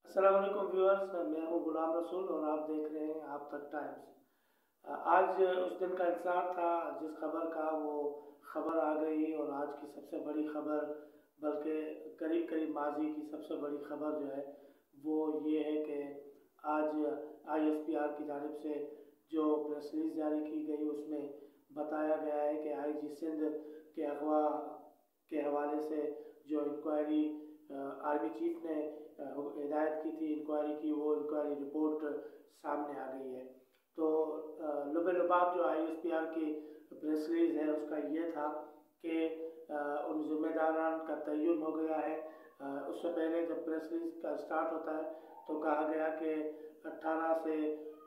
अस्सलाम वालेकुम व्यूअर्स, मैं हूं गुलाम रसूल और आप देख रहे हैं आप तक टाइम्स। आज उस दिन का इंतज़ार था जिस खबर का वो खबर आ गई और आज की सबसे बड़ी खबर, बल्कि करीब करीब माजी की सबसे बड़ी खबर जो है वो ये है कि आज ISPR की जानिब से जो प्रेस रिलीज जारी की गई उसमें बताया गया है कि IG सिंध के अगवा के हवाले से जो इंक्वायरी आर्मी चीफ ने हिदायत की थी इंक्वायरी की, वो इंक्वायरी रिपोर्ट सामने आ गई है। तो लुबे-लुबाब जो ISPR की प्रेस रिलीज है उसका ये था कि उन जिम्मेदारान का तयन हो गया है। उससे पहले जब प्रेस रिलीज का स्टार्ट होता है तो कहा गया कि 18 से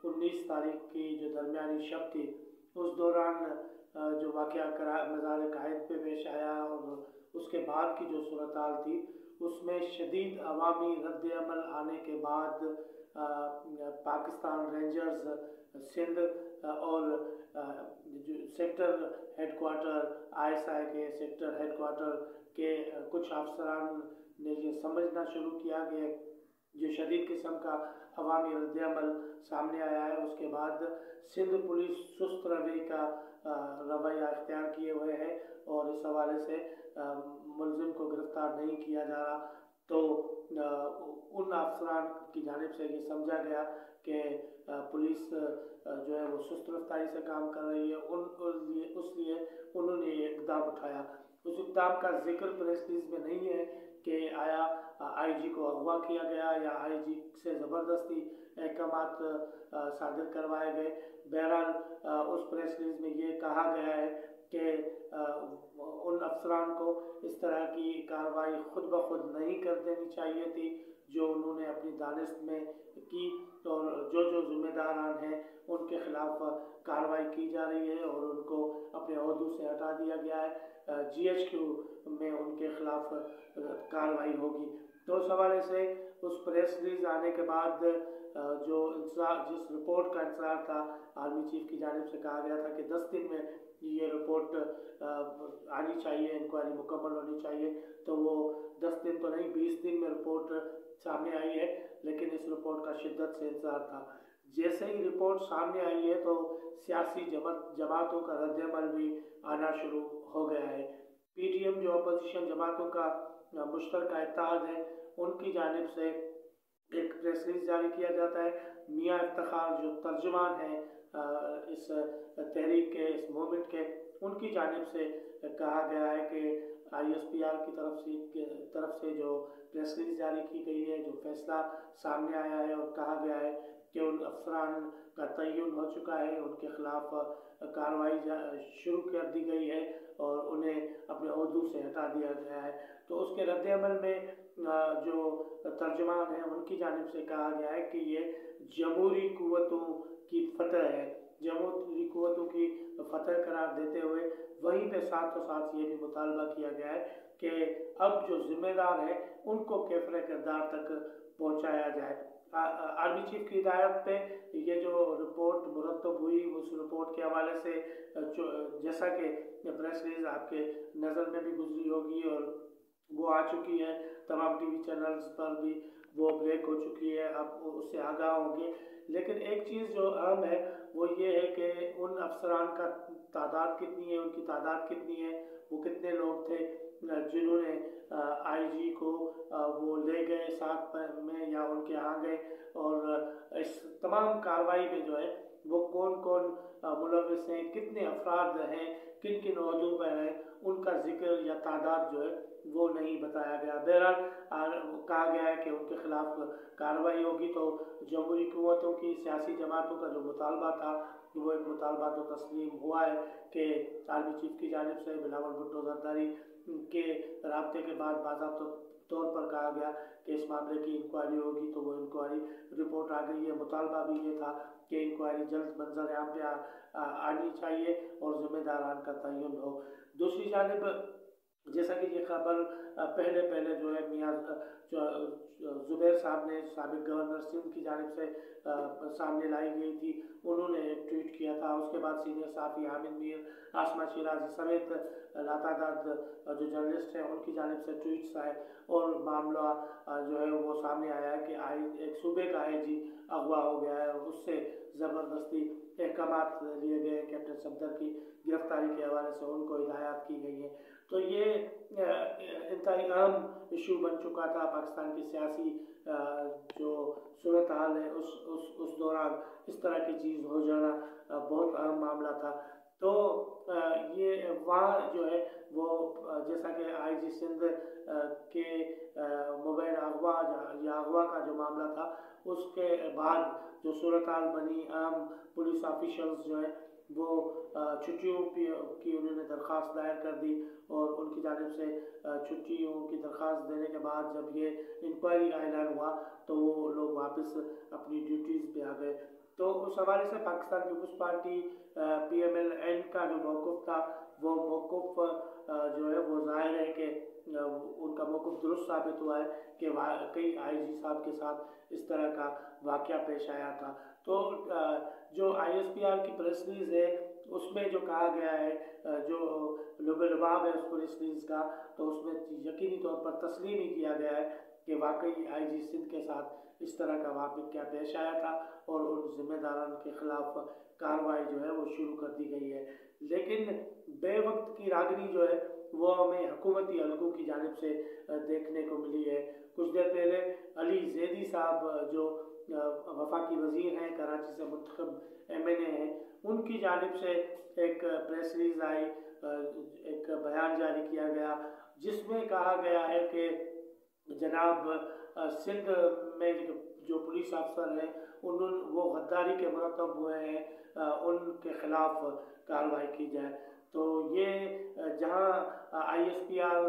19 तारीख की जो दरमियानी शब थी उस दौरान जो वाक़या मज़ार कायद पे पेश आया और उसके बाद की जो सूरत हाल थी उसमें शदीद अवामी रद्द अमल आने के बाद पाकिस्तान रेंजर्स सिंध और जो सेक्टर हेड क्वार्टर ISI के सेक्टर हेड क्वार्टर के कुछ अफसरान ने ये समझना शुरू किया कि जो शदीद किस्म का अवामी रद्द-ए-अमल सामने आया है, उसके बाद सिंध पुलिस सुस्त रवैये का रवैया अख्तियार किए हुए है और इस हवाले से मुलजिम को गिरफ्तार नहीं किया जा रहा। तो उन अफसरान की जानिब से ये समझा गया कि पुलिस जो है वो सुस्त रफ्तारी से काम कर रही है, उसलिए उन्होंने ये इक़दाम उठाया। उस इक़दाम का जिक्र प्रेस रिलीज में नहीं है कि आया IG को अगवा किया गया या IG से ज़बरदस्ती अहकामात सादिर करवाए गए। बहरहाल उस प्रेस रिलीज में ये कहा गया है कि उन अफसरान को इस तरह की कार्रवाई खुद ब खुद नहीं कर देनी चाहिए थी जो उन्होंने अपनी दानिश में की, और जो जिम्मेदारान हैं उनके खिलाफ कार्रवाई की जा रही है और उनको अपने ओहदों से हटा दिया गया है। GHQ में उनके खिलाफ कार्रवाई होगी। तो उस हवाले से उस प्रेस रिलीज आने के बाद जो जिस रिपोर्ट का इंतजार था आर्मी चीफ की जानिब से कहा गया था कि 10 दिन में ये रिपोर्ट आनी चाहिए, इंक्वायरी मुकम्मल होनी चाहिए, तो वो 10 दिन तो नहीं 20 दिन में रिपोर्ट सामने आई है, लेकिन इस रिपोर्ट का शिद्दत से इंतजार था। जैसे ही रिपोर्ट सामने आई है तो सियासी जमातों का रद्द-ए-अमल भी आना शुरू हो गया है। PTM जो अपोजिशन जमातों का मुश्तरका इत्तेहाद है उनकी जानिब से एक प्रेस रिलीज जारी किया जाता है। मियाँ इफ्तिखार जो तर्जुमान हैं इस तहरीक के, इस मूवमेंट के, उनकी जानिब से कहा गया है कि ISPR की तरफ से जो प्रेस रिलीज जारी की गई है, जो फैसला सामने आया है और कहा गया है कि उन अफसरान का तयन हो चुका है, उनके खिलाफ कार्रवाई शुरू कर दी गई है और उन्हें अपने ओहदों से हटा दिया गया है। तो उसके रद्द-ए-अमल में जो तर्जुमान हैं उनकी जानिब से कहा गया है कि ये जमहूरी कुव्वतों की फतह है। जमहूरी कुव्वतों की फतह करार देते हुए वहीं पे साथ ये भी मुतालबा किया गया है कि अब जो जिम्मेदार हैं उनको कैफरे किरदार तक पहुँचाया जाए। आर्मी चीफ की हिदायत पे ये जो रिपोर्ट मुरतब हुई उस रिपोर्ट के हवाले से जैसा कि प्रेस रिलीज आपके नज़र में भी गुजरी होगी और वो आ चुकी है, तमाम TV चैनल्स पर भी वो ब्रेक हो चुकी है, आप उससे आगाह होंगे। लेकिन एक चीज़ जो अहम है वो ये है कि उन अफसरान का तादाद कितनी है, उनकी तादाद कितनी है, वो कितने लोग थे जिन्होंने IG को वो ले गए साथ में या उनके यहाँ गए, और इस तमाम कार्रवाई में जो है वो कौन कौन मुलव्विस हैं, कितने अफराद हैं, किन किन ओहदों पर हैं, उनका जिक्र या तादाद जो है वो नहीं बताया गया। बहरहाल कहा गया है कि उनके खिलाफ कार्रवाई होगी। तो जमहूरी कुव्वतों की सियासी जमातों का जो मुतालबा था वो एक मुतालबा तो तस्लीम हुआ है कि आर्मी चीफ की जानिब से बिलावल भुट्टो जरदारी के राब्ते के बाद बाज़ाब्ता तौर पर कहा गया कि इस मामले की इंक्वायरी होगी, तो वो इंक्वायरी रिपोर्ट आ गई है। मुतालबा भी ये था कि इंक्वायरी जल्द मंजर आम पे आनी चाहिए और जिम्मेदारान का तयन हो। दूसरी जानिब जैसा कि ये खबर पहले जो है मियाँ ज़ुबैर साहब ने, साबिक गवर्नर सिंध की जानिब से सामने लाई गई थी, उन्होंने एक ट्वीट किया था। उसके बाद सीनियर सहाफ़ी हामिद मीर, आसमा शिराजी समेत लातादाद जो जर्नलिस्ट हैं उनकी जानिब से ट्वीट्स आए और मामला जो है वो सामने आया है कि एक सूबे का IG अगवा हो गया है और उससे ज़बरदस्ती अहकामात लिए गए हैं कैप्टन सफदर की गिरफ्तारी के हवाले से उनको हिदायत की गई है। तो ये इंतहाई अहम इशू बन चुका था पाकिस्तान की सियासी जो सूरत हाल है उस दौरान इस तरह की चीज़ हो जाना बहुत अहम मामला था। तो ये वहाँ जो है वो जैसा कि IG सिंध के मोबाइल अगवा या अगवा का जो मामला था उसके बाद जो सूरत हाल बनी, आम पुलिस ऑफिशल्स जो है वो छुट्टियों की उन्होंने दरख्वास्त दायर कर दी और उनकी जानिब से छुट्टियों की दरख्वास्त देने के बाद जब ये इंक्वायरी का ऐलान हुआ तो वो लोग वापस अपनी ड्यूटीज़ पे आ गए। तो उस हवाले से पाकिस्तान पीपल्स पार्टी PMLN का जो मौक़िफ़ था वो मौक़िफ़ जो है वो ज़ाहिर है कि उनका मौक़िफ़ दुरुस्त साबित हुआ है कि कई IG साहब के साथ इस तरह का वाक़या पेश आया था। तो जो ISPR की प्रेस रिलीज़ है उसमें जो कहा गया है, जो लुबाब है उस प्रेस रिलीज़ का, तो उसमें यकीनी तौर पर तस्लीम ही किया गया है कि वाकई IG सिंध के साथ इस तरह का वाक़या पेश आया था और उन ज़िम्मेदारान के ख़िलाफ़ कार्रवाई जो है वो शुरू कर दी गई है। लेकिन बेवक्त की रागनी जो है वो हमें हुकूमती हलकों की जानिब से देखने को मिली है। कुछ देर पहले अली ज़ैदी साहब जो वफाकी वज़ीर हैं, कराची से मुंतखब MNA हैं, उनकी जानिब से एक प्रेस रिलीज़ आई, एक बयान जारी किया गया जिसमें कहा गया है कि जनाब सिंध में जो पुलिस अफसर हैं वो गद्दारी के मुरतब हुए हैं, उनके ख़िलाफ़ कार्रवाई की जाए। तो ये जहाँ ISPR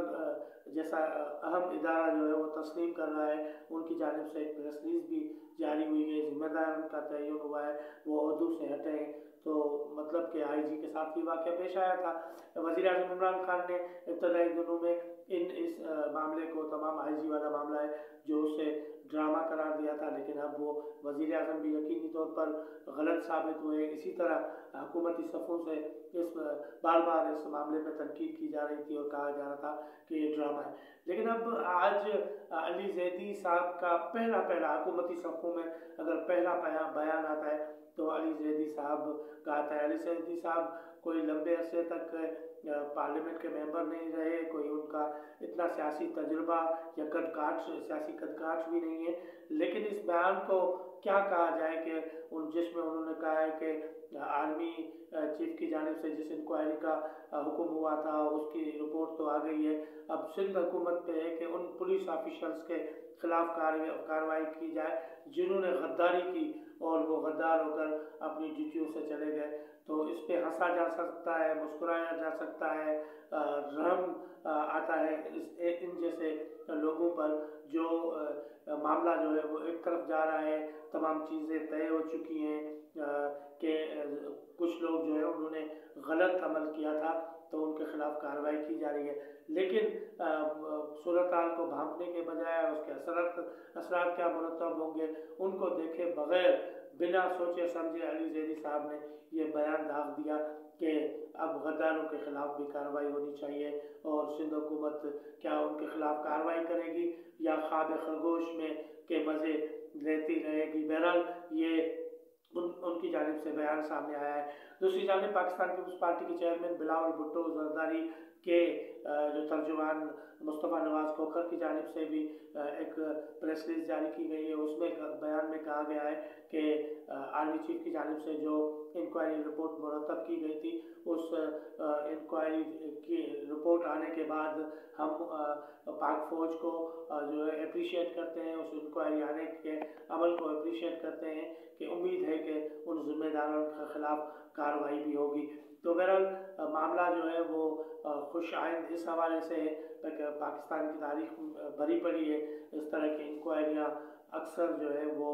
जैसा अहम इदारा जो है वो तस्लीम कर रहा है, उनकी जानिब से एक प्रेस रिलीज़ भी जारी हुई है, ज़िम्मेदार का तयन हुआ है वो ओहदों से हटें। तो मतलब कि IG के साथ भी वाक़या पेश आया था। वज़ीर-ए-आज़म इमरान खान ने इब्तदाई दिनों में इस मामले को तमाम IG वाला मामला है जो उसे ड्रामा करार दिया था, लेकिन अब वो वज़ीर-ए-आज़म भी यकीनी तौर पर गलत साबित हुए। इसी तरह हुकूमती सफ़ों से बार बार इस मामले पर तनकीद की जा रही थी और कहा जा रहा था कि ये ड्रामा है। लेकिन अब आज अली ज़ैदी साहब का पहला हुकूमती सफ़ों में अगर पहला बयान आता है तो अली ज़ैदी साहब का आता है। अली ज़ैदी साहब कोई लंबे अरसे तक पार्लियामेंट के मेंबर नहीं रहे, कोई उनका इतना सियासी तजुर्बा या सियासी कदकाठ भी नहीं है, लेकिन इस बयान को क्या कहा जाए कि जिसमें उन्होंने कहा है कि आर्मी चीफ की जानिब से जिस इंक्वायरी का हुक्म हुआ था उसकी रिपोर्ट तो आ गई है, अब सिंध हुकूमत पे है कि उन पुलिस ऑफिशल्स के खिलाफ कार्रवाई की जाए जिन्होंने गद्दारी की और वो गद्दार होकर अपनी ड्यूटियों से चले गए। तो इस पे हंसा जा सकता है, मुस्कुराया जा सकता है, रहम आता है इन जैसे लोगों पर जो मामला जो है वो एक तरफ जा रहा है, तमाम चीज़ें तय हो चुकी हैं कि कुछ लोग जो है उन्होंने गलत अमल किया था तो उनके खिलाफ कार्रवाई की जा रही है। लेकिन सूरत हाल को भांपने के बजाय उसके असरात क्या मुरतब होंगे उनको देखे बगैर बिना सोचे समझे अली ज़ैदी साहब ने ये बयान दाग दिया कि अब गद्दारों के खिलाफ भी कार्रवाई होनी चाहिए और सिंध हुकूमत क्या उनके खिलाफ कार्रवाई करेगी या ख्वाब खरगोश में के मज़े लेती रहेगी। बहरहाल ये उनकी जानिब से बयान सामने आया है। दूसरी जानिब पाकिस्तान पीपल्स पार्टी के चेयरमैन बिलावल भुट्टो जरदारी के जो तर्जुमान मुस्तफ़ा नवाज़ खोखर की जानिब से भी एक प्रेस रिलीज जारी की गई है। उसमें बयान में कहा गया है कि आर्मी चीफ की जानिब से जो इंक्वायरी रिपोर्ट मुरतब की गई थी उस इंक्वायरी की रिपोर्ट आने के बाद हम पाक फ़ौज को जो है अप्रिशिएट करते हैं, उस इंक्वायरी आने के अमल को अप्रिशिएट करते हैं कि उम्मीद है कि उन ज़िम्मेदारों के ख़िलाफ़ कार्रवाई भी होगी। तो बहरहाल मामला जो है वो खुश आइंद इस हवाले से है कि पाकिस्तान की तारीख भरी पड़ी है इस तरह की इंक्वायरियाँ अक्सर जो है वो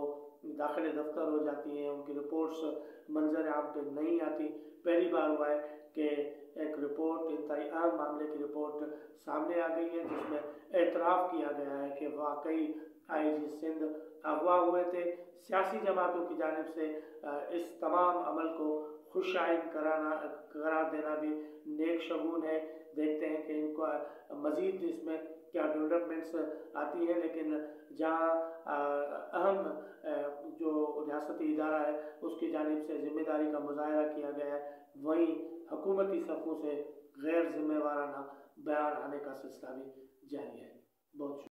दाखिल दफ्तर हो जाती हैं, उनकी रिपोर्ट्स मंजर आम पे नहीं आती। पहली बार हुआ है कि एक रिपोर्ट इंतहाई अहम मामले की रिपोर्ट सामने आ गई है जिसमें एतराफ़ किया गया है कि वाकई IG सिंध अगवा हुए थे। सियासी जमातों की जानिब से इस तमाम अमल को खुश आइंद करार देना भी नेक शगुन है। देखते हैं कि इनको मज़ीद इसमें क्या डेवलपमेंट्स आती हैं, लेकिन جہاں اہم جو ریاستی ادارہ ہے اس کی جانب سے ذمہ داری کا مظاہرہ کیا گیا ہے، وہیں حکومتی صفوں سے غیر ذمہ وارانہ بیان آنے کا سلسلہ بھی جاری ہے۔ بہت شکریہ۔